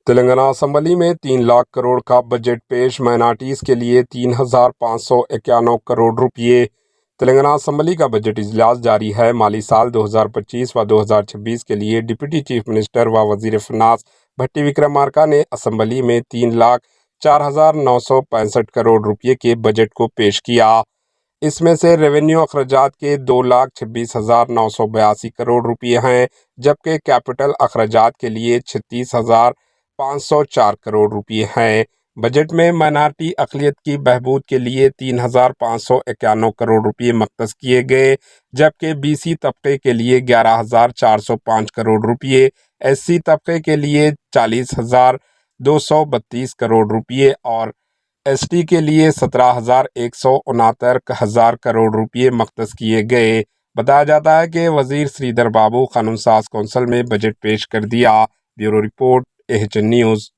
Telangana assembly में 3 लाख करोड़ का budget पेश। माइनॉरिटीज के लिए 3,591 करोड़ रुपये। तेलंगाना असेंबली का बजट इजलास जारी है। माली साल 2025 व 2026 के लिए डिप्टी चीफ मिनिस्टर व वजीर फिनांस भट्टी विक्रमार्का ने असेंबली में 3,04,965 करोड़ रुपये के बजट को पेश किया। इसमें से रेवेन्यू अखराजात के 2,26,982 करोड़ रुपये हैं, जबकि कैपिटल अखराजात के लिए 36,504 करोड़ रुपये हैं। बजट में माइनॉरिटी अक़लियत की बहबूद के लिए 3,591 करोड़ रुपये मख्तस किए गए, जबकि बीसी तबके के लिए 11,405 करोड़ रुपये, एससी तबके के लिए 40,232 करोड़ रुपये और एसटी के लिए 17,169 करोड़ रुपये मख्तस किए गए। बताया जाता है कि वजीर श्रीधर बाबू कानून साज कौंसिल में बजट पेश कर दिया। Bureau report AHN news.